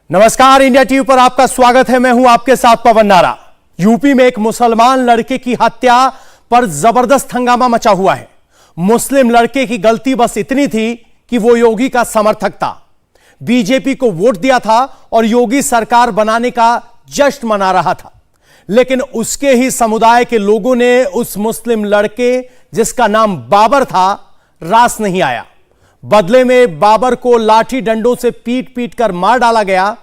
नमस्कार, India TV पर आपका स्वागत है। मैं हूं आपके साथ पवन नारा। यूपी में एक मुसलमान लड़के की हत्या पर जबरदस्त हंगामा मचा हुआ है। मुस्लिम लड़के की गलती बस इतनी थी कि वो योगी का समर्थक था, बीजेपी को वोट दिया था और योगी सरकार बनाने का जश्न मना रहा था। लेकिन उसके ही समुदाय के लोगों ने उस मुस्लिम लड़के, जिसका नाम बाबर था, रास नहीं आया। बदले में बाबर को लाठी डंडों से पीट पीट कर मार डाला गया।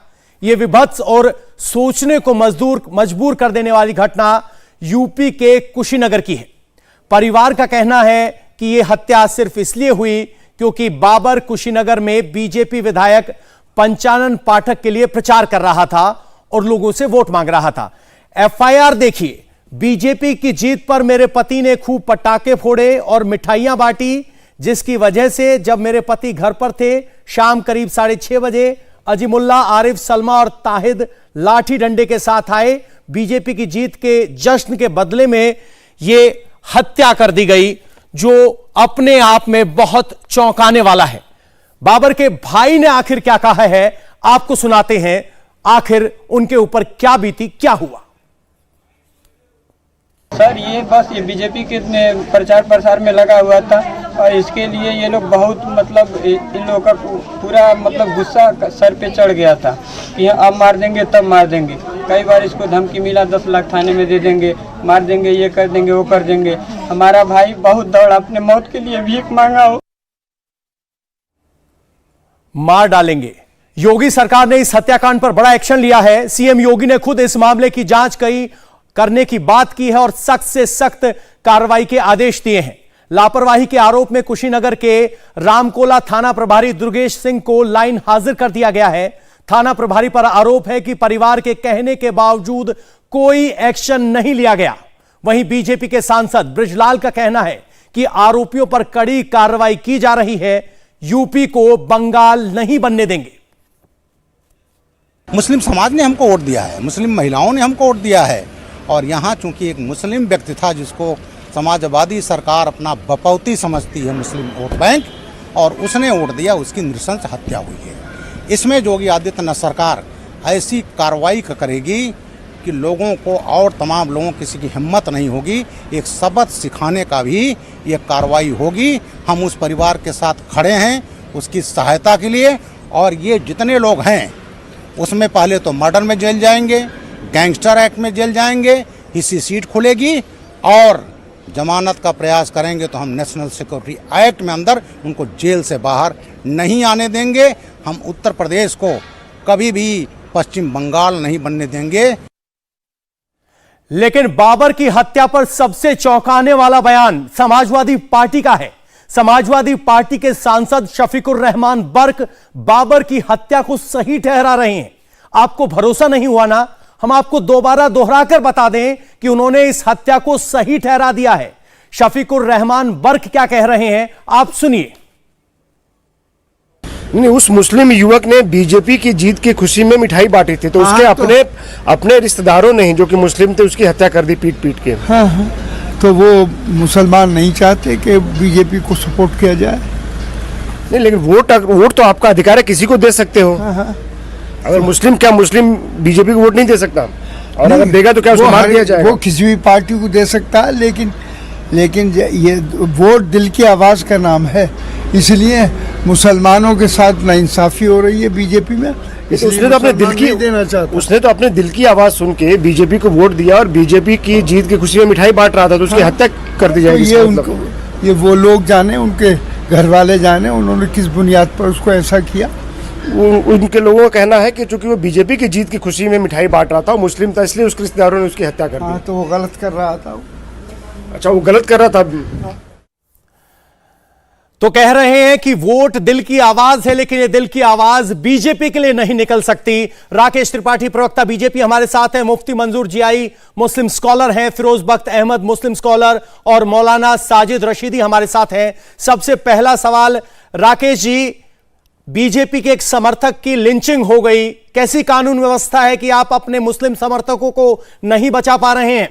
यह विभत्स और सोचने को मजबूर कर देने वाली घटना यूपी के कुशीनगर की है। परिवार का कहना है कि यह हत्या सिर्फ इसलिए हुई क्योंकि बाबर कुशीनगर में बीजेपी विधायक पंचानन पाठक के लिए प्रचार कर रहा था और लोगों से वोट मांग रहा था। एफआईआर देखिए। बीजेपी की जीत पर मेरे पति ने खूब पटाखे फोड़े और मिठाइयां बांटी, जिसकी वजह से जब मेरे पति घर पर थे, शाम करीब 6:30 बजे अजीमुल्ला, आरिफ, सलमा और ताहिद लाठी डंडे के साथ आए। बीजेपी की जीत के जश्न के बदले में यह हत्या कर दी गई, जो अपने आप में बहुत चौंकाने वाला है। बाबर के भाई ने आखिर क्या कहा है, आपको सुनाते हैं। आखिर उनके ऊपर क्या बीती, क्या हुआ। सर, ये बीजेपी के प्रचार प्रसार में लगा हुआ था और इसके लिए ये लोग बहुत इन लोगों का पूरा गुस्सा सर पे चढ़ गया था कि अब मार देंगे तब मार देंगे। कई बार इसको धमकी मिला, 10 लाख थाने में दे देंगे, मार देंगे, ये कर देंगे, वो कर देंगे। हमारा भाई बहुत दौड़ा, अपने मौत के लिए भीख मांगा हो। मार डालेंगे। योगी सरकार ने इस हत्याकांड पर बड़ा एक्शन लिया है। सीएम योगी ने खुद इस मामले की जांच करने की बात की है और सख्त से सख्त कार्रवाई के आदेश दिए हैं। लापरवाही के आरोप में कुशीनगर के रामकोला थाना प्रभारी दुर्गेश सिंह को लाइन हाजिर कर दिया गया है। थाना प्रभारी पर आरोप है कि परिवार के कहने के बावजूद कोई एक्शन नहीं लिया गया। वहीं बीजेपी के सांसद बृजलाल का कहना है कि आरोपियों पर कड़ी कार्रवाई की जा रही है। यूपी को बंगाल नहीं बनने देंगे। मुस्लिम समाज ने हमको वोट दिया है, मुस्लिम महिलाओं ने हमको वोट दिया है और यहाँ चूंकि एक मुस्लिम व्यक्ति था जिसको समाजवादी सरकार अपना बपौती समझती है, मुस्लिम वोट बैंक, और उसने वोट दिया, उसकी नृशंस हत्या हुई है। इसमें योगी आदित्यनाथ सरकार ऐसी कार्रवाई करेगी कि लोगों को और तमाम लोगों किसी की हिम्मत नहीं होगी। एक सबक सिखाने का भी ये कार्रवाई होगी। हम उस परिवार के साथ खड़े हैं उसकी सहायता के लिए। और ये जितने लोग हैं उसमें पहले तो मर्डर में जेल जाएंगे, गैंगस्टर एक्ट में जेल जाएंगे, इसी सीट खुलेगी और जमानत का प्रयास करेंगे तो हम नेशनल सिक्योरिटी एक्ट में अंदर उनको जेल से बाहर नहीं आने देंगे। हम उत्तर प्रदेश को कभी भी पश्चिम बंगाल नहीं बनने देंगे। लेकिन बाबर की हत्या पर सबसे चौंकाने वाला बयान समाजवादी पार्टी का है। समाजवादी पार्टी के सांसद शफीकुर रहमान बर्क बाबर की हत्या को सही ठहरा रहे हैं। आपको भरोसा नहीं हुआ ना? हम आपको दोबारा दोहराकर बता दें कि उन्होंने इस हत्या को सही ठहरा दिया है। शफीकुर रहमान बर्क क्या कह रहे हैं, आप सुनिए। नहीं, उस मुस्लिम युवक ने बीजेपी की जीत की खुशी में मिठाई बांटी थी, तो उसके अपने रिश्तेदारों ने, जो कि मुस्लिम थे, उसकी हत्या कर दी पीट पीट के। हाँ, तो वो मुसलमान नहीं चाहते कि बीजेपी को सपोर्ट किया जाए। नहीं, लेकिन वोट तो आपका अधिकार है, किसी को दे सकते हो। अगर मुस्लिम बीजेपी को वोट नहीं दे सकता, और अगर देगा तो क्या उसको मार दिया जाएगा? वो किसी भी पार्टी को दे सकता है, लेकिन ये वोट दिल की आवाज का नाम है। इसलिए मुसलमानों के साथ नाइंसाफी हो रही है बीजेपी में। उसने तो अपने दिल की आवाज सुन के बीजेपी को वोट दिया और बीजेपी की जीत की खुशी में मिठाई बांट रहा था, तो उसकी हत्या कर दी जाएगी। तो ये वो लोग जाने, उनके घर वाले जाने उन्होंने किस बुनियाद पर उसको ऐसा किया। उनके लोगों का कहना है कि चूंकि वो बीजेपी की जीत की खुशी में मिठाई बांट रहा था, मुस्लिम था, इसलिए उसके रिश्तेदारों ने उसकी हत्या कर दी। तो वो गलत कर रहा था। अच्छा, वो गलत कर रहा था। तो कह रहे हैं कि वोट दिल की आवाज है, लेकिन ये दिल की आवाज बीजेपी के लिए नहीं निकल सकती। राकेश त्रिपाठी, प्रवक्ता बीजेपी, हमारे साथ हैं। मुफ्ती मंजूर जियाई मुस्लिम स्कॉलर हैं, फिरोज बख्त अहमद मुस्लिम स्कॉलर और मौलाना साजिद रशीदी हमारे साथ हैं। सबसे पहला सवाल राकेश जी, बीजेपी के एक समर्थक की लिंचिंग हो गई, कैसी कानून व्यवस्था है कि आप अपने मुस्लिम समर्थकों को नहीं बचा पा रहे हैं?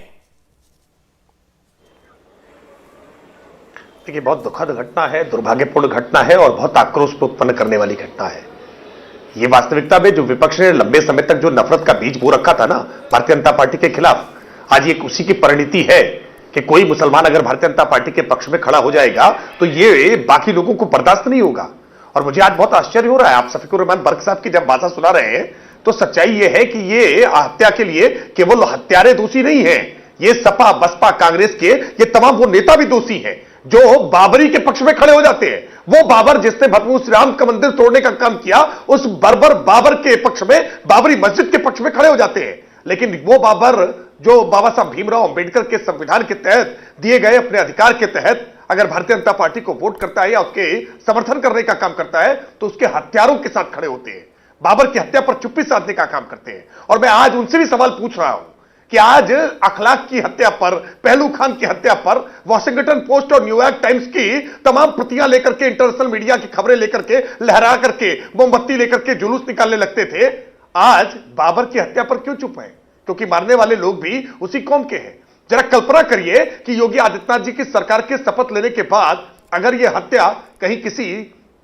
देखिए, बहुत दुखद घटना है, दुर्भाग्यपूर्ण घटना है और बहुत आक्रोश उत्पन्न करने वाली घटना है। ये वास्तविकता में जो विपक्ष ने लंबे समय तक जो नफरत का बीज बो रखा था ना भारतीय जनता पार्टी के खिलाफ, आज ये उसी की परिणति है कि कोई मुसलमान अगर भारतीय जनता पार्टी के पक्ष में खड़ा हो जाएगा तो ये बाकी लोगों को बर्दाश्त नहीं होगा। और मुझे आज बहुत आश्चर्य हो रहा है, आप शफीकुर रहमान बर्क साहब की जब भाषा सुना रहे हैं तो सच्चाई यह है कि ये हत्या के लिए केवल हत्यारे दोषी नहीं है, ये सपा बसपा कांग्रेस के ये तमाम वो नेता भी दोषी हैं जो बाबरी के पक्ष में खड़े हो जाते हैं। वो बाबर जिसने भगवान श्री राम का मंदिर तोड़ने का काम किया, उस बर्बर बाबर के पक्ष में, बाबरी मस्जिद के पक्ष में खड़े हो जाते हैं। लेकिन वो बाबर जो बाबा साहब भीमराव अंबेडकर के संविधान के तहत दिए गए अपने अधिकार के तहत अगर भारतीय जनता पार्टी को वोट करता है या उसके समर्थन करने का काम करता है तो उसके हत्यारों के साथ खड़े होते हैं, बाबर की हत्या पर चुप्पी साधने का काम करते हैं। और मैं आज उनसे भी सवाल पूछ रहा हूं कि आज अखलाक की हत्या पर, पहलू खान की हत्या पर वॉशिंगटन पोस्ट और न्यूयॉर्क टाइम्स की तमाम प्रतियां लेकर के, इंटरनेशनल मीडिया की खबरें लेकर के, लहरा करके, मोमबत्ती लेकर के जुलूस निकालने लगते थे, आज बाबर की हत्या पर क्यों चुप है? क्योंकि मारने वाले लोग भी उसी कौम के हैं। जरा कल्पना करिए कि योगी आदित्यनाथ जी की सरकार के शपथ लेने के बाद अगर यह हत्या कहीं किसी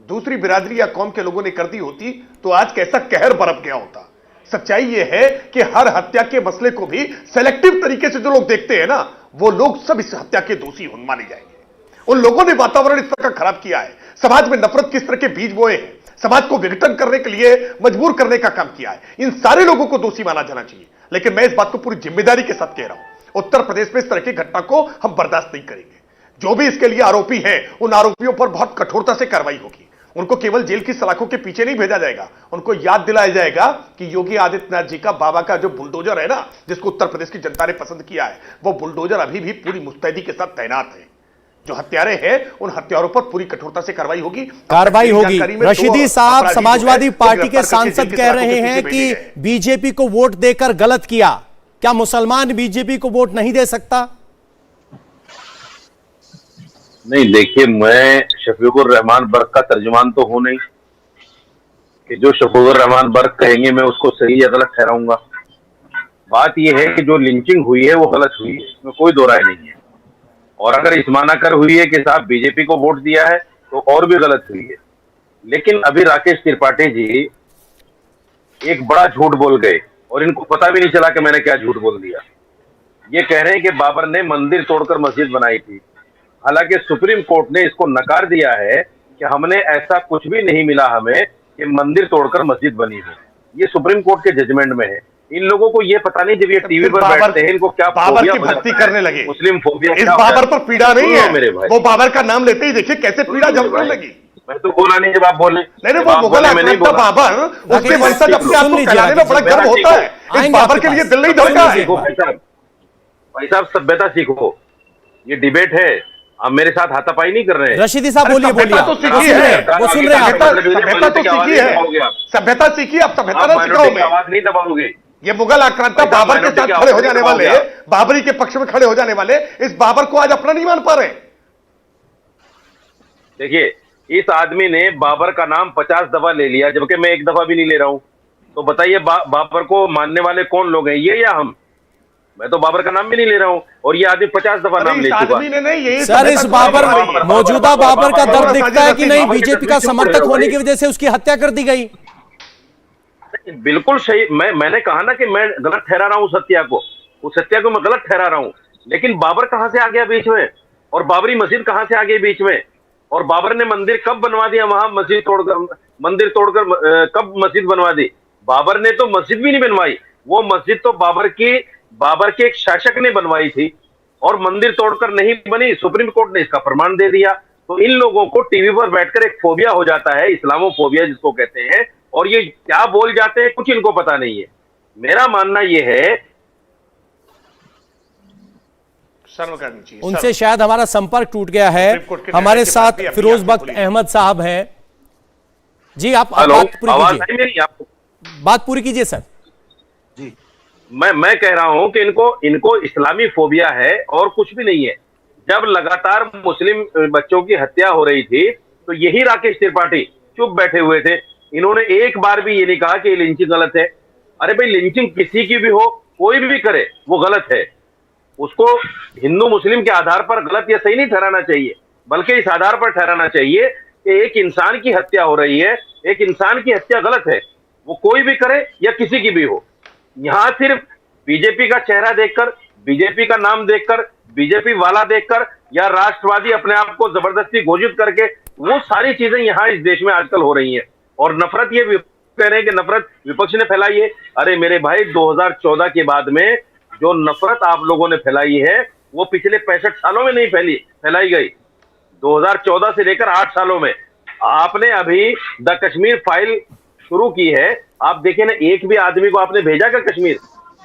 दूसरी बिरादरी या कौम के लोगों ने कर दी होती तो आज कैसा कहर बरप गया होता। सच्चाई यह है कि हर हत्या के मसले को भी सेलेक्टिव तरीके से जो लोग देखते हैं ना, वो लोग सब इस हत्या के दोषी माने जाएंगे। उन लोगों ने वातावरण इस तरह का खराब किया है, समाज में नफरत किस तरह के बीज बोए हैं, समाज को विघटन करने के लिए मजबूर करने का काम किया है, इन सारे लोगों को दोषी माना जाना चाहिए। लेकिन मैं इस बात को पूरी जिम्मेदारी के साथ कह रहा हूं, उत्तर प्रदेश में इस तरह की घटना को हम बर्दाश्त नहीं करेंगे। जो भी इसके लिए आरोपी हैं, उन आरोपियों पर बहुत कठोरता से कार्रवाई होगी। उनको केवल जेल की सलाखों के पीछे नहीं भेजा जाएगा, उनको याद दिलाया जाएगा कि योगी आदित्यनाथ जी का बाबा का जो बुलडोजर है ना, जिसको उत्तर प्रदेश की जनता ने पसंद किया है, वो बुलडोजर अभी भी पूरी मुस्तैदी के साथ तैनात है। जो हत्यारे हैं उन हत्यारों पर पूरी कठोरता से कार्रवाई होगी। रशीदी साहब, समाजवादी पार्टी के सांसद कह रहे हैं कि बीजेपी को वोट देकर गलत किया, क्या मुसलमान बीजेपी को वोट नहीं दे सकता? नहीं, देखिए, मैं शफीकुर रहमान बर्क का तर्जुमान तो हूं नहीं कि जो शफीकुर रहमान बर्क कहेंगे मैं उसको सही या गलत ठहराऊंगा। बात यह है कि जो लिंचिंग हुई है वो गलत हुई है, इसमें कोई दो राय नहीं है। और अगर इस माना कर हुई है कि साहब बीजेपी को वोट दिया है तो और भी गलत हुई है। लेकिन अभी राकेश त्रिपाठी जी एक बड़ा झूठ बोल गए और इनको पता भी नहीं चला कि मैंने क्या झूठ बोल दिया। ये कह रहे हैं कि बाबर ने मंदिर तोड़कर मस्जिद बनाई थी, हालांकि सुप्रीम कोर्ट ने इसको नकार दिया है कि हमने ऐसा कुछ भी नहीं मिला हमें कि मंदिर तोड़कर मस्जिद बनी हो। ये सुप्रीम कोर्ट के जजमेंट में है। इन लोगों को ये पता नहीं, जब ये टीवी पर बैठते हैं इनको क्या बाबर की भक्ति करने लगे, मुस्लिम फोबिया। इस बाबर पर पीड़ा नहीं है मेरे भाई, वो बाबर का नाम लेते ही देखिए कैसे पीड़ा झलकने लगी। मैं तो बोला नहीं जब आप बोले। नहीं, वो मुगल आक्रांता बाबर, उसके वंशज अपने आप को कहलाने में बड़ा गर्व होता है। इस बाबर के लिए दिल नहीं धड़का है। भाई साहब, सभ्यता सीखो। ये डिबेट है, आप मेरे साथ हाथापाई नहीं कर रहे हैं। रशीदी साहब बोलिए, सभ्यता तो सीखी है, वो सुन रहे हैं। सभ्यता तो सीखी है, सभ्यता सीखी, आप सभ्यता ना सिखाओ। मैं आवाज नहीं दबाओगे। ये मुगल आक्रांता बाबर के साथ खड़े हो जाने वाले, बाबरी के पक्ष में खड़े हो जाने वाले इस बाबर को आज अपना नहीं मान पा रहे। देखिए, इस आदमी ने बाबर का नाम 50 दफा ले लिया, जबकि मैं एक दफा भी नहीं ले रहा हूं। तो बताइए बाबर को मानने वाले कौन लोग हैं, ये या हम? मैं तो बाबर का नाम भी नहीं ले रहा हूं और ये आदमी 50 दफा नाम ले चुका। सर, इस बाबर, मौजूदा बाबर का दर्द दिखता है कि नहीं बीजेपी का समर्थक होने की वजह से उसकी हत्या कर दी गई? बिल्कुल सही। मैंने कहा ना कि मैं गलत ठहरा रहा हूं सत्या को, उस सत्या को मैं गलत ठहरा रहा हूं। लेकिन बाबर कहां से आ गया बीच में, और बाबरी मस्जिद कहां से आ गई बीच में, और बाबर ने मंदिर कब बनवा दिया वहां, मंदिर तोड़कर कब मस्जिद बनवा दी? बाबर ने तो मस्जिद भी नहीं बनवाई, वो मस्जिद तो बाबर के एक शासक ने बनवाई थी और मंदिर तोड़कर नहीं बनी। सुप्रीम कोर्ट ने इसका प्रमाण दे दिया। तो इन लोगों को टीवी पर बैठकर एक फोबिया हो जाता है, इस्लामोफोबिया जिसको कहते हैं, और ये क्या बोल जाते हैं कुछ इनको पता नहीं है। मेरा मानना यह है, उनसे शायद हमारा संपर्क टूट गया है। हमारे साथ फिरोज बख्त अहमद साहब हैं। जी, आप बात पूरी कीजिए सर। जी, मैं कह रहा हूं कि इनको इस्लामी फोबिया है और कुछ भी नहीं है। जब लगातार मुस्लिम बच्चों की हत्या हो रही थी तो यही राकेश त्रिपाठी चुप बैठे हुए थे। इन्होंने एक बार भी ये नहीं कहा कि लिंचिंग गलत है। अरे भाई, लिंचिंग किसी की भी हो, कोई भी करे, वो गलत है। उसको हिंदू मुस्लिम के आधार पर गलत या सही नहीं ठहराना चाहिए, बल्कि इस आधार पर ठहराना चाहिए कि एक इंसान की हत्या हो रही है, एक इंसान की हत्या गलत है, वो कोई भी करे या किसी की भी हो। यहाँ सिर्फ बीजेपी का चेहरा देखकर, बीजेपी का नाम देखकर, बीजेपी वाला देखकर या राष्ट्रवादी अपने आप को जबरदस्ती घोषित करके, वो सारी चीजें यहाँ इस देश में आजकल हो रही हैं। और नफरत, ये कह रहे हैं कि नफरत विपक्ष ने फैलाई है। अरे मेरे भाई, 2014 के बाद में जो नफरत आप लोगों ने फैलाई है वो पिछले 65 सालों में नहीं फैलाई गई। 2014 से लेकर 8 सालों में आपने अभी द कश्मीर फाइल शुरू की है। आप देखिए ना, एक भी आदमी को आपने भेजा क्या कश्मीर?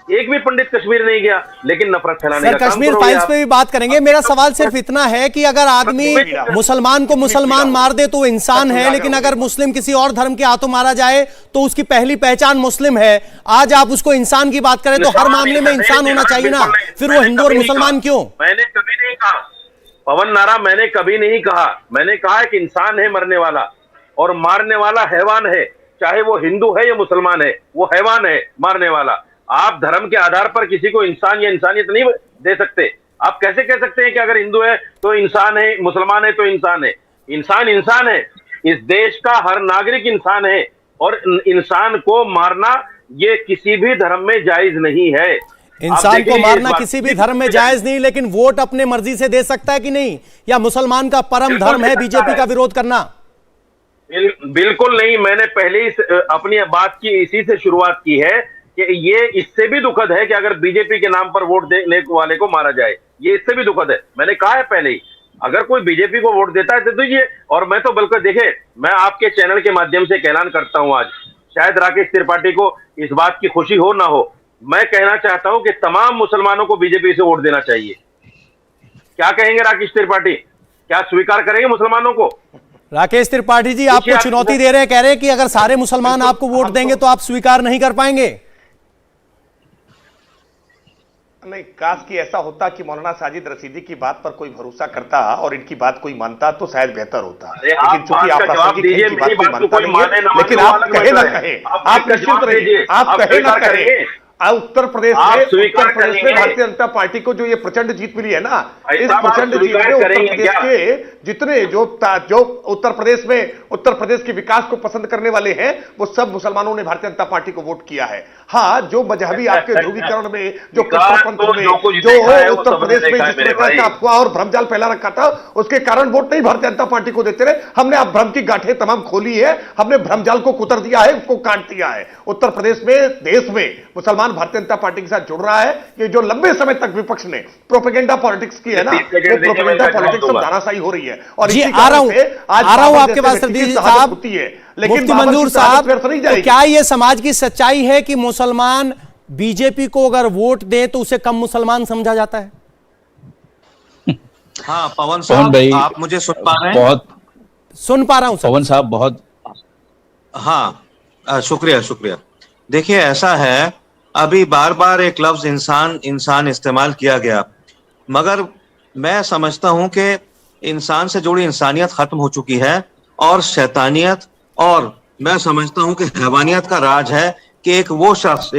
एक भी पंडित कश्मीर नहीं गया, लेकिन नफरत फैलाने का काम कश्मीर करोगे फाइल्स आप। पे भी बात करेंगे। मेरा सवाल सिर्फ इतना है कि अगर आदमी मुसलमान को मुसलमान मार दे तो वो इंसान है, लेकिन अगर मुस्लिम किसी और धर्म के हाथों मारा जाए तो उसकी पहली पहचान मुस्लिम है। आज आप उसको इंसान की बात करें तो हर मामले में इंसान होना चाहिए ना, फिर वो हिंदू और मुसलमान क्यों? मैंने कभी नहीं कहा पवन नारा, मैंने कभी नहीं कहा। मैंने कहा कि इंसान है मरने वाला, और मारने वाला हैवान है, चाहे वो हिंदू है या मुसलमान है, वो हैवान है मारने वाला। आप धर्म के आधार पर किसी को इंसान या इंसानियत नहीं दे सकते। आप कैसे कह सकते हैं कि अगर हिंदू है तो इंसान है, मुसलमान है तो इंसान है? इंसान इंसान है। इस देश का हर नागरिक इंसान है, और इंसान को मारना ये किसी भी धर्म में जायज नहीं है। इंसान को मारना किसी भी धर्म में जायज नहीं, लेकिन वोट अपने मर्जी से दे सकता है कि नहीं? या मुसलमान का परम धर्म है बीजेपी का विरोध करना? बिल्कुल नहीं। मैंने पहले ही अपनी बात की इसी से शुरुआत की है कि ये इससे भी दुखद है कि अगर बीजेपी के नाम पर वोट देने वाले को मारा जाए, ये इससे भी दुखद है। मैंने कहा है पहले ही, अगर कोई बीजेपी को वोट देता है तो दीजिए। और मैं तो बल्कि देखे, मैं आपके चैनल के माध्यम से ऐलान करता हूं आज, शायद राकेश त्रिपाठी को इस बात की खुशी हो ना हो, मैं कहना चाहता हूं कि तमाम मुसलमानों को बीजेपी से वोट देना चाहिए। क्या कहेंगे राकेश त्रिपाठी? क्या स्वीकार करेंगे मुसलमानों को? राकेश त्रिपाठी जी आपको चुनौती दे रहे हैं, कह रहे हैं कि अगर सारे मुसलमान आपको वोट देंगे तो आप स्वीकार नहीं कर पाएंगे। नहीं, काश कि ऐसा होता कि मौलाना साजिद रशीदी की बात पर कोई भरोसा करता और इनकी बात कोई मानता तो शायद बेहतर होता। लेकिन चूंकि आप प्रासंगिक हैं, इनकी बात कोई मानता नहीं है, लेकिन आप कहे ना कहे, आप निश्चित रहिए, आप कहे ना कहे, उत्तर प्रदेश में भारतीय जनता पार्टी को जो ये प्रचंड जीत मिली है ना, इस प्रचंड जीत में उत्तर प्रदेश के जितने जो उत्तर प्रदेश के विकास को पसंद करने वाले हैं, वो सब मुसलमानों ने भारतीय जनता पार्टी को वोट किया है। हाँ, जो मजहबी आपके ध्रुवीकरण में, जो कट्टरपंथ में, जो उत्तर प्रदेश में जिस प्रकार का अफवाह और भ्रमजाल फैला रखा था, उसके कारण वोट नहीं भारतीय जनता पार्टी को देते रहे। हमने अब भ्रम की गांठें तमाम खोली है, हमने भ्रमजाल को कुतर दिया है, उसको काट दिया है। उत्तर प्रदेश में, देश में मुसलमान भारतीय जनता पार्टी के साथ जुड़ रहा है। ये जो लंबे समय तक विपक्ष ने प्रोपेगेंडा पॉलिटिक्स की है ना, वो प्रोपेगेंडा पॉलिटिक्स सब दानाशाही हो रही है। और जी आ रहा हूं आपके पास सरदीप साहब, मुफ्ती मंजूर साहब, तो क्या ये समाज की सच्चाई है कि मुसलमान बीजेपी को अगर वोट दे तो उसे कम मुसलमान समझा जाता है? हाँ पवन साहब, भाई, आप मुझे सुन पा रहे हैं? बहुत सुन पा रहा हूं पवन साहब, बहुत हाँ, शुक्रिया। देखिए, ऐसा है, अभी बार बार एक लफ्ज इंसान इस्तेमाल किया गया, मगर मैं समझता हूं कि इंसान से जुड़ी इंसानियत खत्म हो चुकी है और शैतानियत, और मैं समझता हूं कि हैवानियत का राज है कि एक वो शख्स,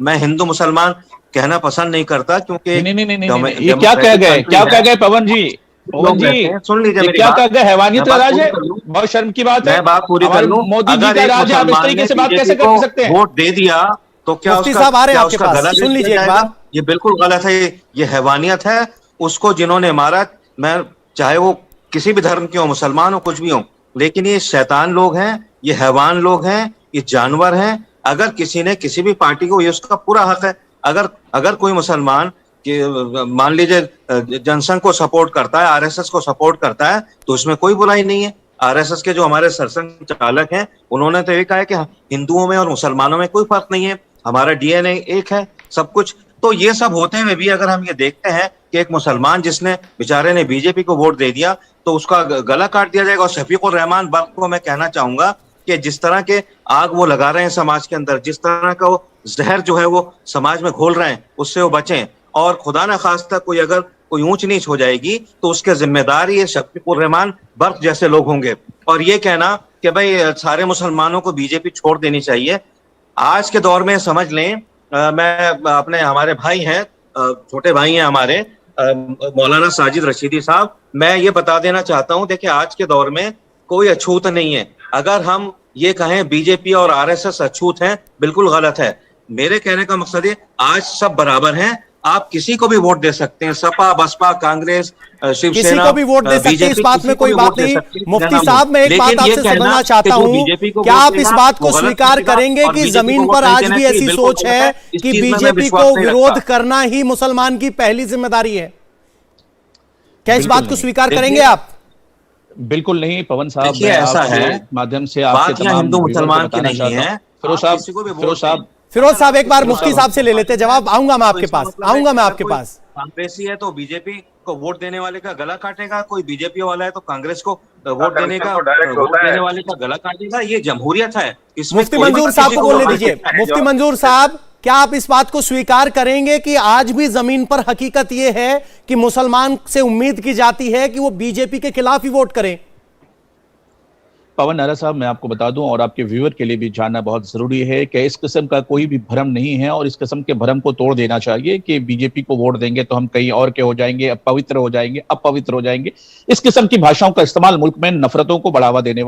मैं हिंदू मुसलमान कहना पसंद नहीं करता, क्योंकि नहीं, ये क्या कह गए पवन जी? सुन लीजिए, क्या कह गए? हैवानियत का राज है? बहुत शर्म की बात है। मैं बात पूरी कर लूं। मोदी जी का राज है, आप इस तरीके से बात कैसे कर सकते हैं? वोट दे दिया तो क्या मुफ्ती साहब आ रहे हैं आपके पास, सुन लीजिए एक बार। ये बिल्कुल गलत है, ये हैवानियत है। उसको जिन्होंने मारा, मैं चाहे वो किसी भी धर्म के हो, मुसलमान हो, कुछ भी हो, लेकिन ये शैतान लोग हैं, ये हैवान लोग हैं, ये जानवर हैं। अगर किसी ने किसी भी पार्टी को, ये उसका पूरा हक है। अगर कोई मुसलमान मान लीजिए जनसंघ को सपोर्ट करता है, आरएसएस को सपोर्ट करता है, तो उसमें कोई बुराई नहीं है। आरएसएस के जो हमारे सरसंघ चालक हैं, उन्होंने तो ये कहा है कि हिंदुओं में और मुसलमानों में कोई फर्क नहीं है, हमारा डीएनए एक है, सब कुछ। तो ये सब होते हुए भी अगर हम ये देखते हैं कि एक मुसलमान जिसने बेचारे ने बीजेपी को वोट दे दिया, तो उसका गला काट दिया जाएगा। और शफीकुर रहमान बर्क को मैं कहना चाहूंगा कि जिस तरह के आग वो लगा रहे हैं समाज के अंदर, जिस तरह का वो जहर जो है वो समाज में घोल रहे हैं, उससे वो बचें। और खुदा न खास्ता अगर कोई ऊंच नीच हो जाएगी तो उसके जिम्मेदार ये शफीकुर रहमान बर्क जैसे लोग होंगे। और ये कहना कि भाई सारे मुसलमानों को बीजेपी छोड़ देनी चाहिए, आज के दौर में समझ लें, मैं हमारे भाई हैं, छोटे भाई हैं हमारे, मौलाना साजिद रशीदी साहब, मैं ये बता देना चाहता हूं, देखिए आज के दौर में कोई अछूत नहीं है। अगर हम ये कहें बीजेपी और आरएसएस अछूत हैं, बिल्कुल गलत है। मेरे कहने का मकसद है आज सब बराबर हैं, आप किसी को भी वोट दे सकते हैं, सपा, बसपा, कांग्रेस, शिवसेना, किसी को भी वोट दे सकते हैं, इस बात में कोई बात नहीं। मुफ्ती साहब, मैं एक बात आपसे समझना चाहता हूं, क्या आप इस बात को स्वीकार करेंगे कि जमीन पर आज भी ऐसी सोच है कि बीजेपी को विरोध करना ही मुसलमान की पहली जिम्मेदारी है? क्या इस बात को स्वीकार करेंगे आप? बिल्कुल नहीं पवन साहब, ऐसा है माध्यम से आपके तमाम हिंदू मुसलमान की नहीं है। फिरोज साहब एक बार मुफ्ती साहब से ले लेते जवाब। आऊंगा मैं आपके पास, कांग्रेसी है तो बीजेपी को वोट देने वाले का गला काटेगा, कोई बीजेपी वाला है तो कांग्रेस को वोट देने वाले का गला काटेगा। ये जमहूरियत है। मुफ्ती मंजूर साहब को बोलने दीजिए। मुफ्ती मंजूर साहब, क्या आप इस बात को स्वीकार करेंगे कि आज भी जमीन पर हकीकत यह है कि मुसलमान से उम्मीद की जाती है कि वो बीजेपी के खिलाफ ही वोट करें? पवन नारा साहब, मैं आपको बता दूं और आपके व्यूअर के लिए भी जानना बहुत जरूरी है कि इस किस्म का कोई भी भ्रम नहीं है और इस किस्म के भ्रम को तोड़ देना चाहिए कि बीजेपी को वोट देंगे तो हम कहीं और के हो जाएंगे, अपवित्र हो जाएंगे, अपवित्र हो जाएंगे। इस किस्म की भाषाओं का इस्तेमाल मुल्क में नफरतों को बढ़ावा देने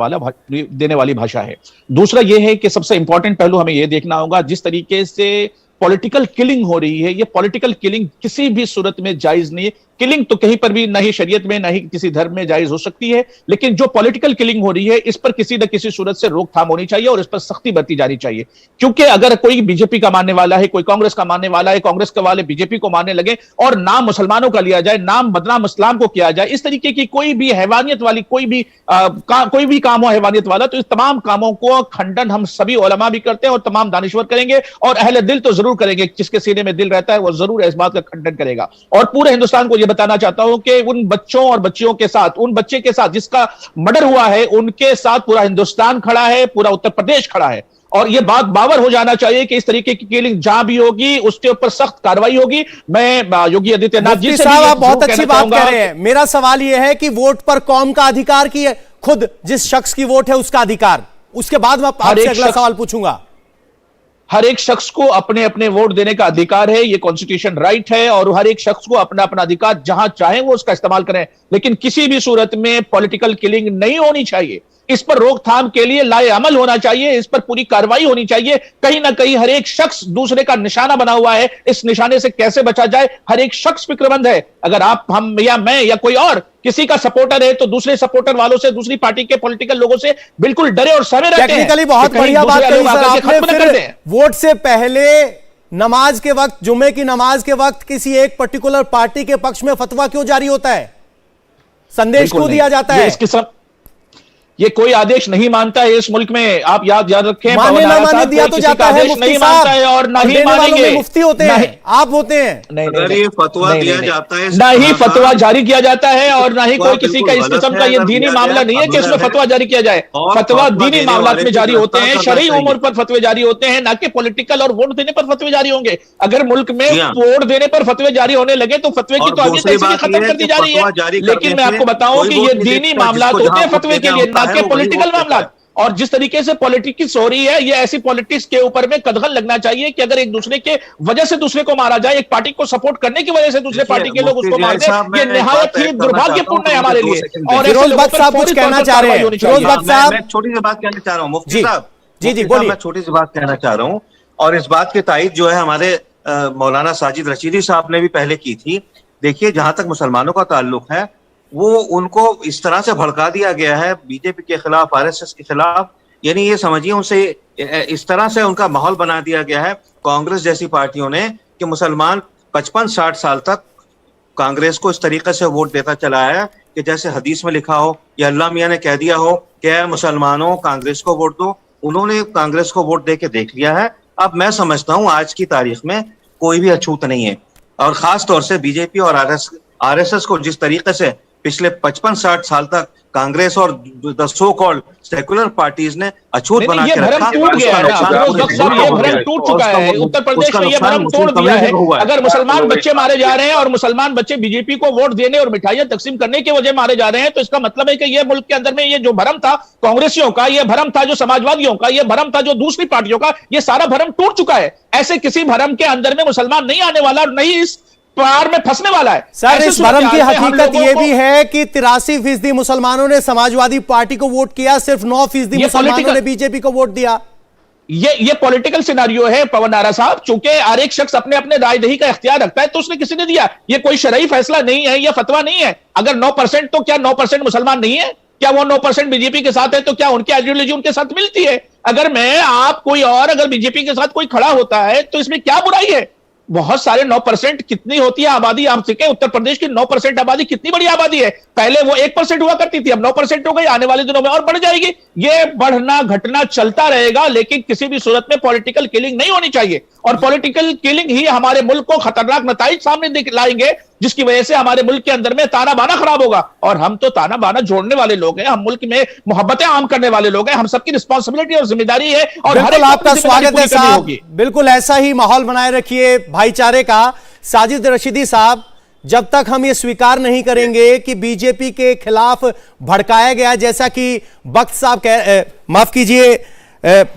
वाली भाषा है। दूसरा यह है कि सबसे इंपॉर्टेंट पहलू हमें यह देखना होगा, जिस तरीके से पॉलिटिकल किलिंग हो रही है, ये पॉलिटिकल किलिंग किसी भी सूरत में जायज नहीं है। किलिंग तो कहीं पर भी ना ही शरीयत में ना ही किसी धर्म में जायज हो सकती है, लेकिन जो पॉलिटिकल किलिंग हो रही है इस पर किसी न किसी सूरत से रोकथाम होनी चाहिए और इस पर सख्ती बरती जानी चाहिए। क्योंकि अगर कोई बीजेपी का मानने वाला है, कोई कांग्रेस का मानने वाला है, कांग्रेस के वाले बीजेपी को मानने लगे और नाम मुसलमानों का लिया जाए, नाम बदनाम इस्लाम को किया जाए, इस तरीके की कोई भी हैवानियत वाली कोई भी काम हो हैवानियत वाला, तो इस तमाम कामों को खंडन हम सभी उलमा भी करते हैं और तमाम दानिश्वर करेंगे और अहले दिल तो जरूर करेंगे। जिसके सीने में दिल रहता है वो जरूर इस बात का खंडन करेगा। और पूरे हिंदुस्तान को यह बताना चाहता हूं कि उन बच्चों और बच्चियों के साथ, उन बच्चे के साथ जिसका मर्डर हुआ है, उनके साथ पूरा हिंदुस्तान खड़ा है, पूरा उत्तर प्रदेश खड़ा है। और यह बात बावर हो जाना चाहिए कि इस तरीके की किलिंग जहां भी होगी उसके ऊपर सख्त कार्रवाई होगी। मैं योगी आदित्यनाथ जी से साहब, आप बहुत अच्छी बात कह रहे हैं। मेरा सवाल यह है कि वोट पर कौम का अधिकार की है, खुद जिस शख्स की वोट है उसका अधिकार। उसके बाद मैं आपसे अगला सवाल पूछूंगा। हर एक शख्स को अपने अपने वोट देने का अधिकार है, ये कॉन्स्टिट्यूशन राइट है और हर एक शख्स को अपना अपना अधिकार जहां चाहे वो उसका इस्तेमाल करें, लेकिन किसी भी सूरत में पॉलिटिकल किलिंग नहीं होनी चाहिए। इस पर रोकथाम के लिए लाए अमल होना चाहिए, इस पर पूरी कार्रवाई होनी चाहिए। कहीं ना कहीं हर एक शख्स दूसरे का निशाना बना हुआ है, इस निशाने से कैसे बचा जाए हर एक शख्स फिक्रमंद है। अगर आप, हम या मैं या कोई और किसी का सपोर्टर है तो दूसरे सपोर्टर वालों से, दूसरी पार्टी के पॉलिटिकल लोगों से बिल्कुल डरे और सहमे रहते हैं। टेक्निकली बहुत बढ़िया बात कही सर आपने। वोट से पहले नमाज के वक्त, जुम्मे की नमाज के वक्त किसी एक पर्टिकुलर पार्टी के पक्ष में फतवा क्यों जारी होता है, संदेश क्यों दिया जाता है? ये कोई आदेश नहीं मानता है इस मुल्क में, आप याद रखें। मानने ना मानने दिया तो जाता है, नहीं मानता है और ना ही मानेंगे। मुफ्ती होते हैं, आप होते हैं। अगर ये फतवा दिया जाता है, ना ही फतवा जारी किया जाता है और ना ही कोई किसी का इस किस्म का ये दीनी मामला नहीं है कि इसमें फतवा जारी किया जाए। फतवा दीनी मामला में जारी होते हैं, शरई उम्र पर फतवे जारी होते हैं, ना कि पॉलिटिकल और वोट देने पर फतवे जारी होंगे। अगर मुल्क में वोट देने पर फतवे जारी होने लगे तो फतवे की तो आगे खत्म कर दी जा रही है। लेकिन मैं आपको बताऊं कि ये दीनी मामला होते हैं फतवे के लिए, ना कि पॉलिटिकल मामला। और जिस तरीके से पॉलिटिक्स हो रही है, ये ऐसी पॉलिटिक्स के ऊपर में कदगन लगना चाहिए कि अगर एक दूसरे के वजह से दूसरे को मारा जाए, एक पार्टी को सपोर्ट करने की वजह से दूसरे पार्टी के लोग उसको मार दें, ये निहायत ही दुर्भाग्यपूर्ण है हमारे लिए। और फिरोज भट्ट साहब कुछ कहना चाह रहे हैं। फिरोज भट्ट साहब, मैं छोटी सी बात कहना चाह रहा हूँ मुफ्ती साहब। जी बोलिए। मैं छोटी सी बात कहना चाह रहा हूँ और इस बात की तायीद जो है हमारे मौलाना साजिद रशीदी साहब ने भी पहले की थी। देखिए, जहां तक मुसलमानों का ताल्लुक है, वो उनको इस तरह से भड़का दिया गया है बीजेपी के खिलाफ, आरएसएस के खिलाफ, यानी ये समझिए उनसे इस तरह से उनका माहौल बना दिया गया है कांग्रेस जैसी पार्टियों ने कि मुसलमान 55-60 साल तक कांग्रेस को इस तरीके से वोट देता चला है कि जैसे हदीस में लिखा हो या अल्लाह मियां ने कह दिया हो कि मुसलमानों कांग्रेस को वोट दो। उन्होंने कांग्रेस को वोट दे के देख लिया है। अब मैं समझता हूँ आज की तारीख में कोई भी अछूत नहीं है, और खास तौर से बीजेपी और आरएसएस को जिस तरीके से पिछले 55-60 साल तक कांग्रेस और the so called secular parties ने अछूत बना के रखा, टूट गया है। ये भ्रम टूट चुका है। उत्तर प्रदेश में ये भ्रम तोड़ दिया है। अगर मुसलमान बच्चे मारे जा रहे हैं और मुसलमान बच्चे बीजेपी को वोट देने और मिठाइयां तकसीम करने की वजह मारे जा रहे हैं, तो इसका मतलब है कि ये मुल्क के अंदर में ये जो भ्रम था कांग्रेसियों का, ये भ्रम था जो समाजवादियों का, ये भ्रम था जो दूसरी पार्टियों का, ये सारा भ्रम टूट चुका है। ऐसे किसी भ्रम के अंदर में मुसलमान नहीं आने वाला और नहीं इस पार में फंसने वाला है। सर, ऐसे इस भ्रम की सूरत हाल से हम हकीकत लोगों ये को- भी है कि 83% मुसलमानों ने समाजवादी पार्टी को वोट किया, सिर्फ 9% ये मुसलमानों political- ने बीजेपी को वोट दिया। ये पॉलिटिकल सिनारियो है पवन नारा साहब, चूंकि हर एक शख्स अपने अपने रायदही का इख्तियार रखता है, तो उसने किसी ने दिया। ये कोई शरई फैसला नहीं है, ये फतवा नहीं है। अगर 9%, तो क्या 9% मुसलमान नहीं है? क्या वो 9% बीजेपी के साथ है? तो क्या उनकी आइडियोलॉजी उनके साथ मिलती है? अगर मैं, आप, कोई और अगर बीजेपी के साथ कोई खड़ा होता है तो इसमें क्या बुराई है? बहुत सारे 9% कितनी होती है आबादी? आप सीखें, उत्तर प्रदेश की 9% आबादी कितनी बड़ी आबादी है। पहले वो 1% हुआ करती थी, अब 9% हो गई, आने वाले दिनों में और बढ़ जाएगी। ये बढ़ना घटना चलता रहेगा, लेकिन किसी भी सूरत में पॉलिटिकल किलिंग नहीं होनी चाहिए। और पॉलिटिकल किलिंग ही हमारे मुल्क को खतरनाक नताइज सामने लाएंगे, जिसकी वजह से हमारे मुल्क के अंदर में ताना बाना खराब होगा। और हम तो ताना बाना जोड़ने वाले लोग हैं, हम मुल्क में मोहब्बतें आम करने वाले लोग हैं। हम सबकी रिस्पॉन्सिबिलिटी और जिम्मेदारी है, और हर बिल्कुल एक को आपका अपनी जिम्मेदारी स्वागत है पूरी करनी साहब, होगी। बिल्कुल ऐसा ही माहौल बनाए रखिए भाईचारे का। साजिद रशीदी साहब, जब तक हम ये स्वीकार नहीं करेंगे कि बीजेपी के खिलाफ भड़काया गया, जैसा कि बख्त साहब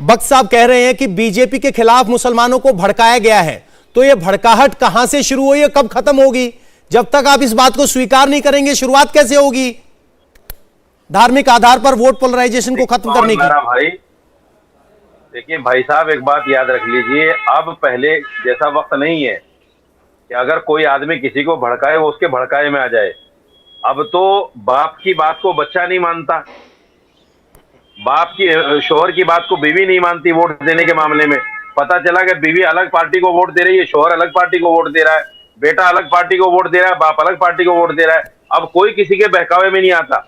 बख्त साहब कह रहे हैं कि बीजेपी के खिलाफ मुसलमानों को भड़काया गया है, तो ये भड़काहट कहां से शुरू हुई है, कब खत्म होगी? जब तक आप इस बात को स्वीकार नहीं करेंगे, शुरुआत कैसे होगी धार्मिक आधार पर वोट पोलराइजेशन को खत्म करने की? भाई देखिए भाई साहब, एक बात याद रख लीजिए, अब पहले जैसा वक्त नहीं है कि अगर कोई आदमी किसी को भड़काए वो उसके भड़काए में आ जाए। अब तो बाप की बात को बच्चा नहीं मानता, बाप की शोहर की बात को बीवी नहीं मानती। वोट देने के मामले में पता चला कि बीवी अलग पार्टी को वोट दे रही है, शोहर अलग पार्टी को वोट दे रहा है, बेटा अलग पार्टी को वोट दे रहा है, बाप अलग पार्टी को वोट दे रहा है। अब कोई किसी के बहकावे में नहीं आता।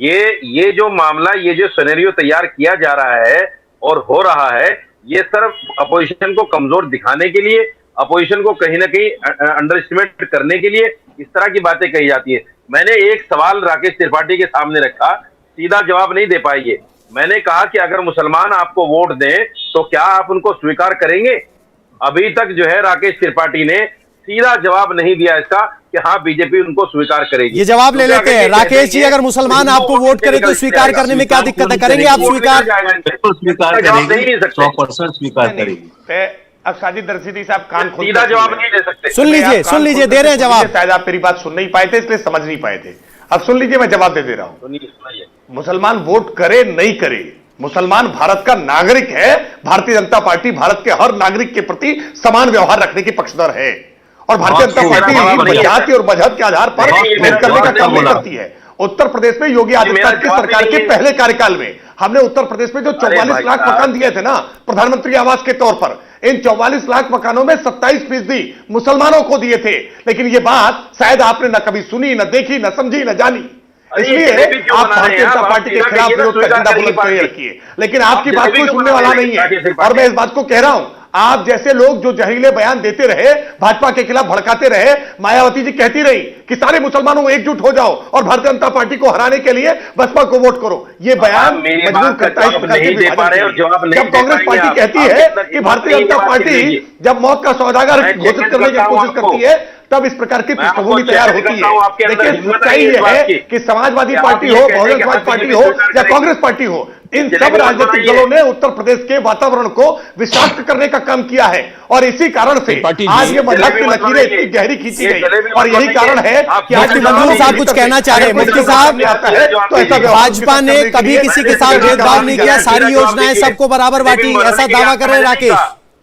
ये जो मामला, ये जो सिनेरियो तैयार किया जा रहा है और हो रहा है, ये सिर्फ अपोजिशन को कमजोर दिखाने के लिए, अपोजिशन को कहीं ना कहीं अंडर एस्टिमेट करने के लिए इस तरह की बातें कही जाती है। मैंने एक सवाल राकेश त्रिपाठी के सामने रखा, सीधा जवाब नहीं दे पाई है। मैंने कहा कि अगर मुसलमान आपको वोट दें तो क्या आप उनको स्वीकार करेंगे? अभी तक जो है राकेश त्रिपाठी ने सीधा जवाब नहीं दिया इसका कि हाँ बीजेपी उनको स्वीकार करेगी। ये जवाब ले लेते हैं राकेश जी, अगर मुसलमान आपको वोट करे तो स्वीकार करने में क्या दिक्कत है? करेंगे आप स्वीकार? बिल्कुल स्वीकार करेगी, 100% स्वीकार करेगी। अब साजिद रशीदी साहब कान खोल सीधा जवाब नहीं दे सकते। सुन लीजिए, दे रहे हैं जवाब। शायद आप मेरी बात सुन नहीं पाए थे, इसलिए समझ नहीं पाए थे। अब सुन लीजिए, मैं जवाब दे रहा हूं। मुसलमान वोट करे नहीं करे, मुसलमान भारत का नागरिक है। भारतीय जनता पार्टी भारत के हर नागरिक के प्रति समान व्यवहार रखने की पक्षधर है, और भारतीय जनता पार्टी जाति और मजहब के आधार पर भेद करने का काम नहीं करती है। उत्तर प्रदेश में योगी आदित्यनाथ की सरकार के पहले कार्यकाल में हमने उत्तर प्रदेश में जो 44 लाख मकान दिए थे ना प्रधानमंत्री आवास के तौर पर, इन 44 लाख मकानों में 27% मुसलमानों को दिए थे। लेकिन यह बात शायद आपने न कभी सुनी, न देखी, न समझी, न जानी। इसलिए आप भारतीय जनता पार्टी के खिलाफ विरोध का झंडा बुलंद करके रखिए, लेकिन आपकी बात कोई सुनने वाला नहीं है। और मैं इस बात को कह रहा हूं, आप जैसे लोग जो जहरीले बयान देते रहे, भाजपा के खिलाफ भड़काते रहे, मायावती जी कहती रही कि सारे मुसलमानों को एकजुट हो जाओ और भारतीय जनता पार्टी को हराने के लिए बसपा को वोट करो। ये बयान मजबूर करता है। जब कांग्रेस पार्टी कहती है कि भारतीय जनता पार्टी जब मौत का सौदागर घोषित करने की कोशिश करती है, तब इस प्रकार की पृष्ठभूमि तैयार होती है। देखिए, सच्चाई यह है कि समाजवादी पार्टी हो, बहुजन समाज पार्टी हो या कांग्रेस पार्टी हो, इन सब राजनीतिक दलों ने उत्तर प्रदेश के वातावरण को विषाक्त करने का काम किया है। और इसी कारण से आज ये मजहब की लकीरें इतनी गहरी खींची गई। और यही कारण है कि आज मंजूर साहब कुछ कहना चाह रहे हैं। मुफ्ती साहब, तो ऐसा भाजपा ने कभी किसी के साथ भेदभाव नहीं किया, सारी योजनाएं सबको बराबर बांटी, ऐसा दावा कर रहे हैं राकेश।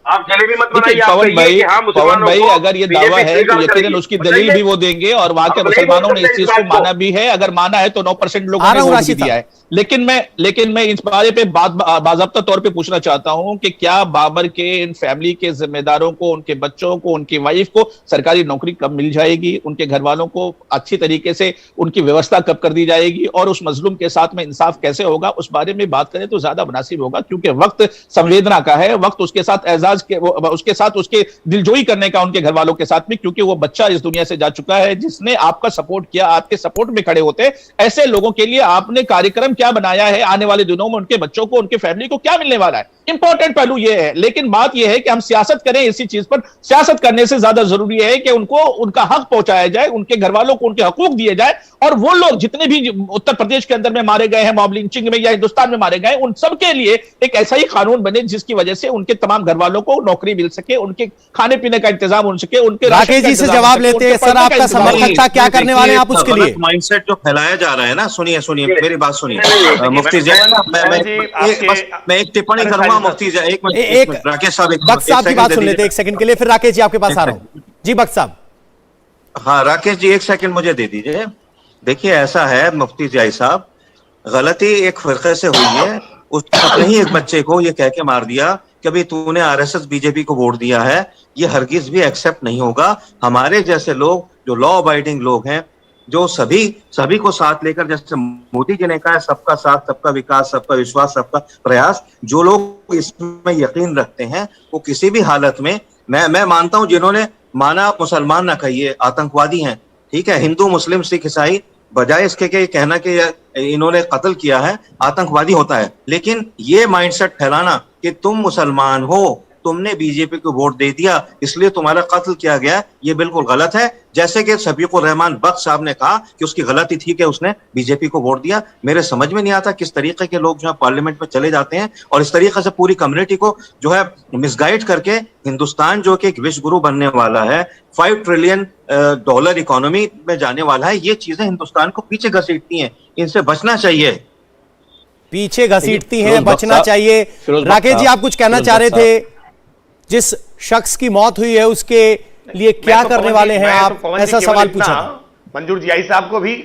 आप जलेबी मत देखिए पवन भाई, अगर ये दावा है तो यकीनन उसकी दलील भी वो देंगे, और वहां के मुसलमानों ने इस चीज को माना भी है। अगर माना है तो 9% लोगों ने वोट भी दिया है। लेकिन मैं इस बारे पे बाज़ाब्ता तौर पे पूछना चाहता हूं कि क्या बाबर के इन फैमिली के जिम्मेदारों को, उनके बच्चों को, उनकी वाइफ को सरकारी नौकरी कब मिल जाएगी? उनके घर वालों को अच्छी तरीके से उनकी व्यवस्था कब कर दी जाएगी? और उस मजलूम के साथ में इंसाफ कैसे होगा? उस बारे में बात करें तो ज्यादा मुनासिब होगा, क्योंकि वक्त संवेदना का है, वक्त उसके साथ एजाज के, उसके साथ उसके दिलजोई करने का उनके घर वालों के साथ में, क्योंकि वो बच्चा इस दुनिया से जा चुका है जिसने आपका सपोर्ट किया, आपके सपोर्ट में खड़े होते। ऐसे लोगों के लिए आपने कार्यक्रम क्या बनाया है? आने वाले दिनों में उनके बच्चों को, उनके फैमिली को क्या मिलने वाला है? इंपॉर्टेंट पहलू ये है। लेकिन बात यह है कि हम सियासत करें इसी चीज पर। सियासत करने से ज्यादा जरूरी है कि उनको उनका हक पहुंचाया जाए, उनके घर वालों को उनके हकूक दिए जाए, और वो लोग जितने भी उत्तर प्रदेश के अंदर में मारे गए हैं मॉब लिंचिंग में या हिंदुस्तान में मारे गए, उन सबके लिए एक ऐसा ही कानून बने जिसकी वजह से उनके तमाम घर वालों को नौकरी मिल सके, उनके खाने पीने का इंतजाम हो सके, उनके राकेश जी से जवाब लेते हैं। सर, आपका समर्थन था, क्या करने वाले हैं आप उसके लिए? माइंडसेट जो फैलाया जा रहा है ना, सुनिए मेरी बात सुनिए मुफ्ती मैं एक टिप्पणी करूंगा मुफ्ती एक राकेश साहब, बख्श साहब की बात सुन लेते हैं 1 सेकंड के लिए, फिर राकेश जी आपके पास आ रहा हूं। जी बख्श साहब। हाँ राकेश जी 1 सेकंड मुझे दे दीजिए। देखिए ऐसा है मुफ्ती जाई साहब, गलती एक फिरके से हुई है, उसने ही एक बच्चे को ये कह के मार दिया कि भाई तूने आरएसएस बीजेपी को वोट दिया है, ये हरगिज भी एक्सेप्ट नहीं होगा। हमारे जैसे लोग जो लॉ अबाइडिंग लोग हैं, जो सभी को साथ लेकर, जैसे मोदी जी ने कहा है सबका साथ सबका विकास सबका विश्वास सबका प्रयास, जो लोग इसमें यकीन रखते हैं वो किसी भी हालत में, मैं मानता हूं जिन्होंने माना आप मुसलमान ना कहिए आतंकवादी हैं, ठीक है, हिंदू मुस्लिम सिख ईसाई, बजाय इसके कि कहना कि इन्होंने कत्ल किया है आतंकवादी होता है, लेकिन ये माइंडसेट फैलाना कि तुम मुसलमान हो, तुमने बीजेपी को वोट दे दिया इसलिए तुम्हारा कत्ल किया गया, ये बिल्कुल गलत है। जैसे कि शफीकुर रहमान बख्श साहब ने कहा कि उसकी गलती थी कि उसने बीजेपी को वोट दिया। मेरे समझ में नहीं आता किस तरीके के लोग जो है पार्लियामेंट में चले जाते हैं और इस तरीके से पूरी कम्युनिटी को जो है मिसगाइड करके, हिंदुस्तान जो कि एक विश्व गुरु बनने वाला है, $5 ट्रिलियन इकोनॉमी में जाने वाला है, ये चीजें हिंदुस्तान को पीछे घसीटती हैं, इनसे बचना चाहिए। पीछे घसीटती हैं, बचना चाहिए। राकेश जी आप कुछ कहना चाह रहे थे, जिस शख्स की मौत हुई है उसके लिए क्या करने वाले हैं आप, ऐसा सवाल पूछा मंजूर जियाई साहब को भी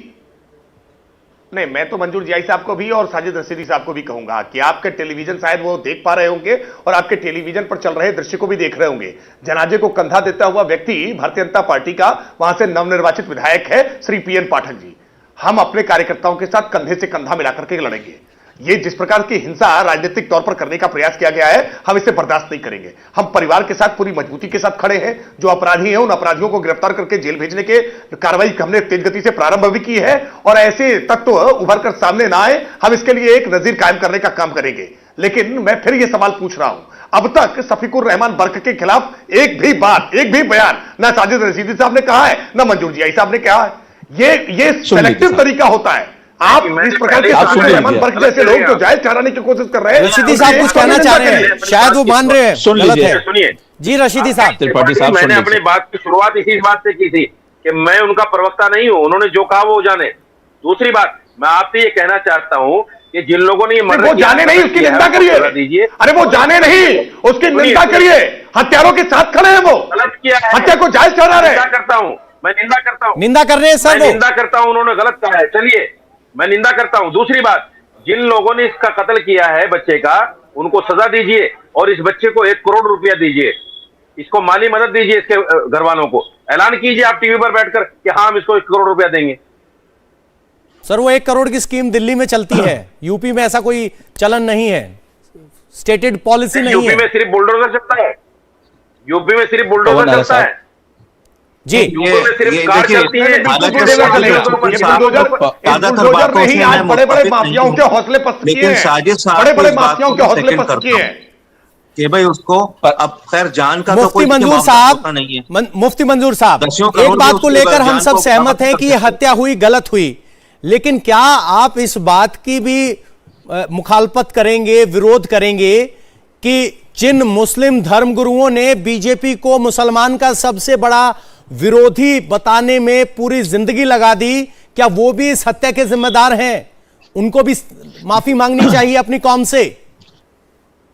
नहीं, मैं तो मंजूर जियाई साहब को भी और साजिद रशीदी साहब को भी कहूंगा कि आपके टेलीविजन शायद वो देख पा रहे होंगे और आपके टेलीविजन पर चल रहे दृश्य को भी देख रहे होंगे। जनाजे को कंधा देता हुआ व्यक्ति भारतीय जनता पार्टी का वहां से नवनिर्वाचित विधायक है श्री PN पाठक जी। हम अपने कार्यकर्ताओं के साथ कंधे से कंधा मिलाकर के लड़ेंगे। ये जिस प्रकार की हिंसा राजनीतिक तौर पर करने का प्रयास किया गया है, हम इसे बर्दाश्त नहीं करेंगे। हम परिवार के साथ पूरी मजबूती के साथ खड़े हैं। जो अपराधी हैं उन अपराधियों को गिरफ्तार करके जेल भेजने के कार्रवाई हमने तेज गति से प्रारंभ भी की है और ऐसे तत्व उभर कर सामने ना आए, हम इसके लिए एक नजीर कायम करने का काम करेंगे। लेकिन मैं फिर यह सवाल पूछ रहा हूं, अब तक शफीकुर रहमान बर्क के खिलाफ एक भी बात, एक भी बयान ना साजिद रशीदी साहब ने कहा है, ना मंजूर जियाई साहब ने कहा है। ये सेलेक्टिव तरीका होता है। आप इस प्रकार के रहमान बर्क जैसे लोग जो जायज ठहराने की कोशिश कर रहे हैं, रशीदी साहब कुछ कहना चाह रहे हैं, शायद वो मान रहे हैं गलत है। सुनिए जी रशीदी साहब। त्रिपाठी साहब मैंने अपनी बात की शुरुआत इसी बात से की थी कि मैं उनका प्रवक्ता नहीं हूं, उन्होंने जो कहा वो जाने। दूसरी बात मैं आपसे ये कहना चाहता हूं कि जिन लोगों ने वो जाने नहीं, उसकी निंदा करिए। दीजिए, अरे वो जाने नहीं, उसकी निंदा करिए। हत्यारों के साथ खड़े हैं, वो गलत किया है, हत्या को जायज ठहरा रहे हैं। मैं निंदा करता हूं, निंदा कर रहे हैं सर, वो निंदा करता हूं, उन्होंने गलत कहा है, चलिए मैं निंदा करता हूं। दूसरी बात, जिन लोगों ने इसका कत्ल किया है बच्चे का, उनको सजा दीजिए और इस बच्चे को 1 करोड़ रुपया दीजिए, इसको माली मदद दीजिए, इसके घर वालों को ऐलान कीजिए आप टीवी पर बैठकर कि हाँ हम इसको 1 करोड़ रुपया देंगे। सर वो 1 करोड़ की स्कीम दिल्ली में चलती है, यूपी में ऐसा कोई चलन नहीं है, स्टेटेड पॉलिसी नहीं है। यूपी में सिर्फ बुलडोजर चलता है, यूपी में सिर्फ बुलडोजर चलता है जी। बड़े बड़े माफियाओं के हौसले पस्त किए हैं, बड़े बड़े माफियाओं के हौसले पस्त किए हैं कि भाई उसको अब खैर जान का तो कोई मंजूर साहब नहीं है। मुफ्ती मंजूर साहब, एक बात को लेकर हम सब सहमत हैं कि यह हत्या हुई, गलत हुई, लेकिन क्या आप इस बात की भी मुखालफत करेंगे, विरोध करेंगे कि जिन मुस्लिम धर्मगुरुओं ने बीजेपी को मुसलमान का सबसे बड़ा विरोधी बताने में पूरी जिंदगी लगा दी, क्या वो भी इस हत्या के जिम्मेदार हैं? उनको भी माफी मांगनी चाहिए अपनी कौम से।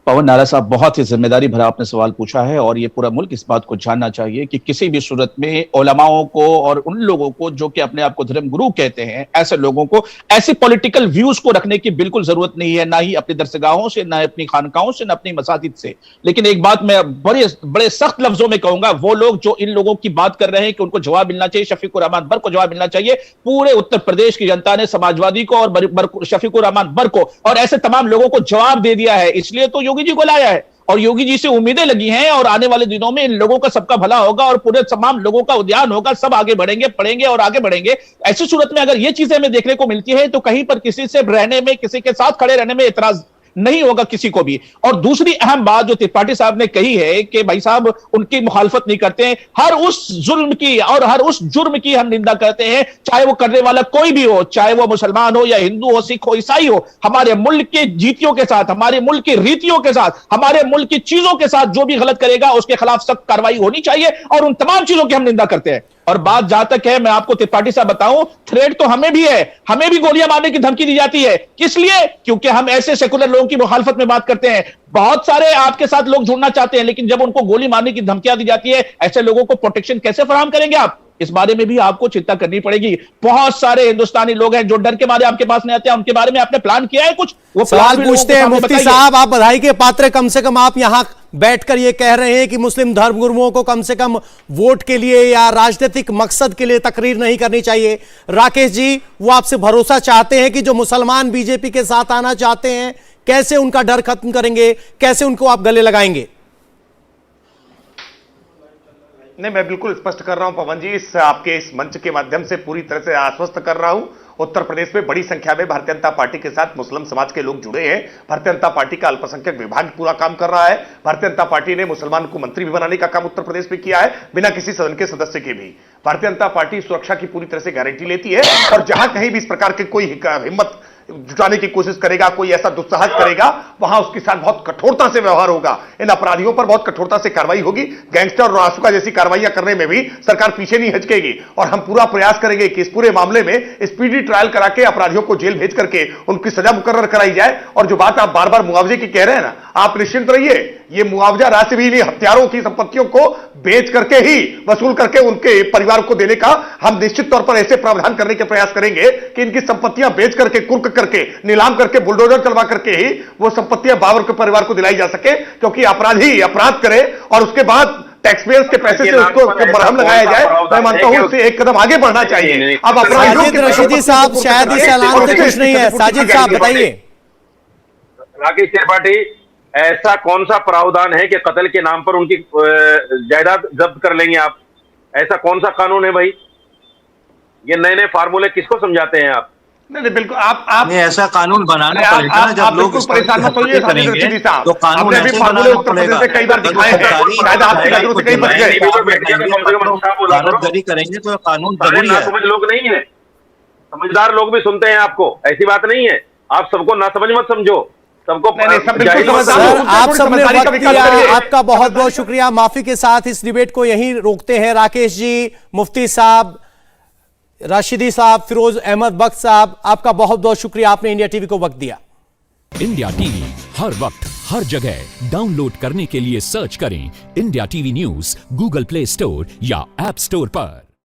पवन नारा साहब, बहुत ही जिम्मेदारी भरा आपने सवाल पूछा है और ये पूरा मुल्क इस बात को जानना चाहिए कि किसी भी सूरत में उलमाओं को और उन लोगों को जो कि अपने आप को धर्म गुरु कहते हैं, ऐसे लोगों को ऐसे पॉलिटिकल व्यूज को रखने की बिल्कुल जरूरत नहीं है, ना ही अपनी दरसगाहों से, ना अपनी खानकाहों से, ना अपनी मसाजिद से। लेकिन एक बात मैं बड़े सख्त लफ्जों में कहूंगा, वो लोग जो इन लोगों की बात कर रहे हैं कि उनको जवाब मिलना चाहिए, शफीकुर रहमान बर्क को जवाब मिलना चाहिए, पूरे उत्तर प्रदेश की जनता ने समाजवादी को और शफीकुर रहमान बर्क को और ऐसे तमाम लोगों को जवाब दे दिया है। इसलिए तो योगी जी को लाया है और योगी जी से उम्मीदें लगी हैं और आने वाले दिनों में इन लोगों का सबका भला होगा और पूरे तमाम लोगों का उद्यान होगा, सब आगे बढ़ेंगे, पढ़ेंगे और आगे बढ़ेंगे। ऐसी सूरत में अगर ये चीजें हमें देखने को मिलती है तो कहीं पर किसी से रहने में, किसी के साथ खड़े रहने में एतराज नहीं होगा किसी को भी। और दूसरी अहम बात जो त्रिपाठी साहब ने कही है कि भाई साहब उनकी मुखालफत नहीं करते हैं, हर उस जुल्म की और हर उस जुर्म की हम निंदा करते हैं, चाहे वो करने वाला कोई भी हो, चाहे वो मुसलमान हो या हिंदू हो, सिख हो, ईसाई हो। हमारे मुल्क के जीतियों के साथ, हमारे मुल्क की रीतियों के साथ, हमारे मुल्क की चीजों के साथ जो भी गलत करेगा उसके खिलाफ सख्त कार्रवाई होनी चाहिए और उन तमाम चीजों की हम निंदा करते हैं। और बात जहां तक है, मैं आपको त्रिपाठी साहब बताऊं, थ्रेट तो हमें भी है, हमें भी गोलियां मारने की धमकी दी जाती है। किस लिए? क्योंकि हम ऐसे सेकुलर लोगों की मुखालफत में बात करते हैं। बहुत सारे आपके साथ लोग जुड़ना चाहते हैं, लेकिन जब उनको गोली मारने की धमकियां दी जाती है, ऐसे लोगों को प्रोटेक्शन कैसे फराहम करेंगे आप? इस बारे में भी आपको चिंता करनी पड़ेगी। बहुत सारे हिंदुस्तानी लोग हैं जो डर के मारे आपके पास नहीं आते हैं, उनके बारे में आपने प्लान किया है कुछ? वो सवाल पूछते हैं मुफ्ती साहब, आप बधाई के पात्र, कम से कम आप यहां बैठकर ये कह रहे हैं कि मुस्लिम धर्मगुरुओं को कम से कम वोट के लिए या राजनीतिक मकसद के लिए तकरीर नहीं करनी चाहिए। राकेश जी, वो आपसे भरोसा चाहते हैं कि जो मुसलमान बीजेपी के साथ आना चाहते हैं, कैसे उनका डर खत्म करेंगे, कैसे उनको आप गले लगाएंगे? नहीं, मैं बिल्कुल स्पष्ट कर रहा हूं पवन जी, इस आपके इस मंच के माध्यम से पूरी तरह से आश्वस्त कर रहा हूं। उत्तर प्रदेश में बड़ी संख्या में भारतीय जनता पार्टी के साथ मुस्लिम समाज के लोग जुड़े हैं। भारतीय जनता पार्टी का अल्पसंख्यक विभाग पूरा काम कर रहा है। भारतीय जनता पार्टी ने मुसलमान को मंत्री भी बनाने का काम उत्तर प्रदेश में किया है, बिना किसी सदन के सदस्य के भी। भारतीय जनता पार्टी सुरक्षा की पूरी तरह से गारंटी लेती है और जहां कहीं भी इस प्रकार के कोई हिम्मत जुटाने की कोशिश करेगा, कोई ऐसा दुस्साहस करेगा, वहां उसके साथ बहुत कठोरता से व्यवहार होगा। इन अपराधियों पर बहुत कठोरता से कार्रवाई होगी। गैंगस्टर और रासुका जैसी कार्रवाइयां करने में भी सरकार पीछे नहीं हचकेगी और हम पूरा प्रयास करेंगे कि इस पूरे मामले में स्पीडी ट्रायल करा के अपराधियों को जेल भेज करके उनकी सजा मुकर्रर कराई जाए। और जो बात आप बार बार मुआवजे की कह रहे हैं ना, आप निश्चिंत रहिए, ये मुआवजा राशि भी नहीं, हत्यारों की संपत्तियों को बेच करके ही वसूल करके उनके परिवार को देने का हम निश्चित तौर पर ऐसे प्रावधान करने के प्रयास करेंगे कि इनकी संपत्तियां बेच करके, कुर्क करके, नीलाम करके, बुलडोजर चलवा करके ही वो संपत्तियां बाबर के परिवार को दिलाई जा सके। क्योंकि अपराधी अपराध करे और उसके बाद टैक्सपेयर्स के पैसे से उसको मरहम लगाया जाए, मैं मानता हूं इससे एक कदम आगे बढ़ना चाहिए। अब साजिद रशीदी साहब, शायद इस ऐलान से कुछ नहीं है। साजिद साहब बताइए। राकेश त्रिपाठी, ऐसा कौन सा प्रावधान है कि कत्ल के नाम पर उनकी जायदाद जब्त कर लेंगे आप? ऐसा कौन सा कानून है भाई? ये नए नए फार्मूले किसको समझाते हैं आप? नहीं, बिल्कुल आप ऐसा कानून बनाना पड़ेगा ना, जब लोग परेशान मत होइए करेंगे तो कानून भी फार्मूले उत्तर प्रदेश से कई बार दिखाए हैं, शायद आपकी नजरों से कहीं बच गए। कानूनगरी करेंगे तो कानून जरूरी है। समझ लोग नहीं है, समझदार लोग भी सुनते हैं आपको, ऐसी बात नहीं है। आप सबको ना समझ मत समझो, सबको सर, आप सबने वक्त दिया, आपका बहुत बहुत शुक्रिया। माफी के साथ इस डिबेट को यहीं रोकते हैं। राकेश जी, मुफ्ती साहब, राशिदी साहब, फिरोज अहमद बख्श साहब, आपका बहुत बहुत शुक्रिया, आपने इंडिया टीवी को वक्त दिया। इंडिया टीवी हर वक्त हर जगह डाउनलोड करने के लिए सर्च करें India TV news Google play store या ऐप स्टोर पर।